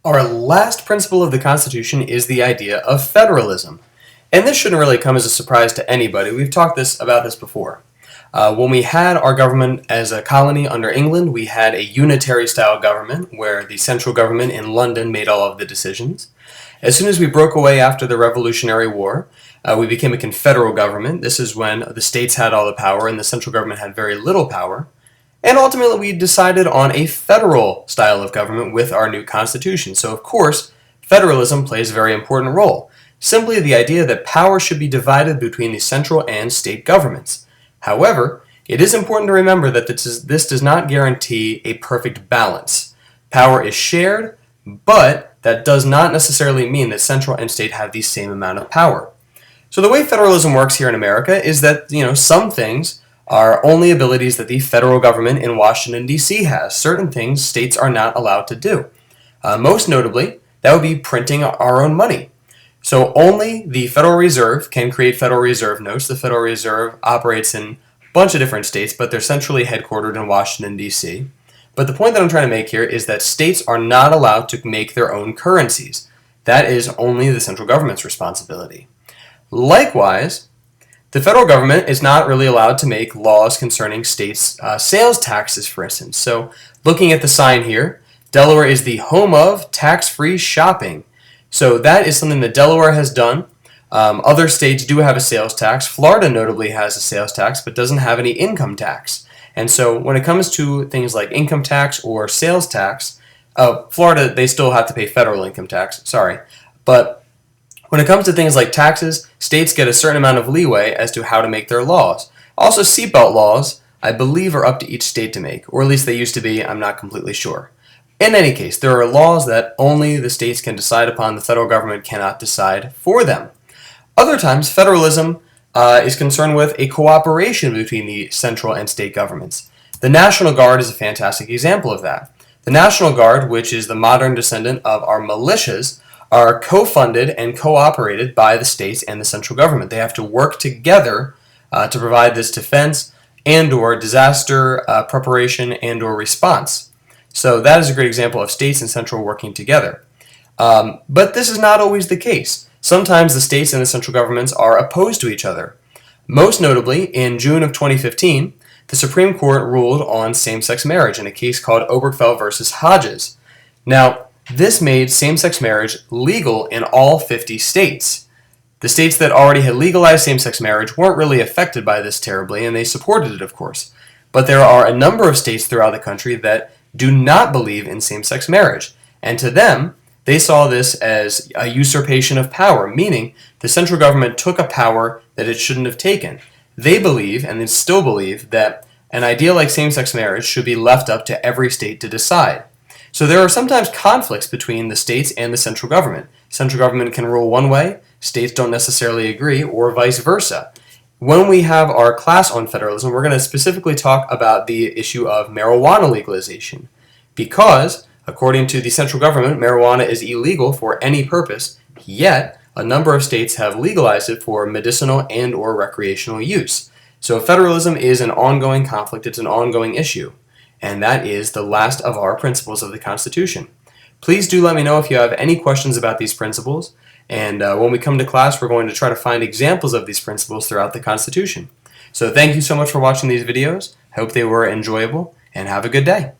Our last principle of the Constitution is the idea of federalism. And this shouldn't really come as a surprise to anybody. We've talked about this before. When we had our government as a colony under England, we had a unitary style government where the central government in London made all of the decisions. As soon as we broke away after the Revolutionary War, we became a confederal government. This is when the states had all the power and the central government had very little power. And ultimately, we decided on a federal style of government with our new constitution. So, of course, federalism plays a very important role. Simply the idea that power should be divided between the central and state governments. However, it is important to remember that this does not guarantee a perfect balance. Power is shared, but that does not necessarily mean that central and state have the same amount of power. So the way federalism works here in America is that, some things are only abilities that the federal government in Washington, D.C. has. Certain things states are not allowed to do. Most notably, that would be printing our own money. So only the Federal Reserve can create Federal Reserve notes. The Federal Reserve operates in a bunch of different states, but they're centrally headquartered in Washington, D.C. But the point that I'm trying to make here is that states are not allowed to make their own currencies. That is only the central government's responsibility. Likewise, the federal government is not really allowed to make laws concerning states' sales taxes, for instance. So looking at the sign here, Delaware is the home of tax-free shopping. So that is something that Delaware has done. Other states do have a sales tax. Florida notably has a sales tax, but doesn't have any income tax. And so when it comes to things like income tax or sales tax, Florida, they still have to pay federal income tax, sorry. But when it comes to things like taxes, states get a certain amount of leeway as to how to make their laws. Also, seatbelt laws, I believe, are up to each state to make, or at least they used to be. I'm not completely sure. In any case, there are laws that only the states can decide upon. The federal government cannot decide for them. Other times, federalism is concerned with a cooperation between the central and state governments. The National Guard is a fantastic example of that. The National Guard, which is the modern descendant of our militias, are co-funded and co-operated by the states and the central government. They have to work together to provide this defense and or disaster preparation and or response. So that is a great example of states and central working together. But this is not always the case. Sometimes the states and the central governments are opposed to each other. Most notably, in June of 2015, the Supreme Court ruled on same-sex marriage in a case called Obergefell versus Hodges. Now, this made same-sex marriage legal in all 50 states. The states that already had legalized same-sex marriage weren't really affected by this terribly, and they supported it, of course. But there are a number of states throughout the country that do not believe in same-sex marriage, and to them, they saw this as a usurpation of power, meaning the central government took a power that it shouldn't have taken. They believe, and they still believe, that an idea like same-sex marriage should be left up to every state to decide. So there are sometimes conflicts between the states and the central government. Central government can rule one way, states don't necessarily agree, or vice versa. When we have our class on federalism, we're going to specifically talk about the issue of marijuana legalization. Because, according to the central government, marijuana is illegal for any purpose, yet a number of states have legalized it for medicinal and or recreational use. So federalism is an ongoing conflict, it's an ongoing issue. And that is the last of our principles of the Constitution. Please do let me know if you have any questions about these principles, and when we come to class, we're going to try to find examples of these principles throughout the Constitution. So thank you so much for watching these videos. I hope they were enjoyable, and have a good day.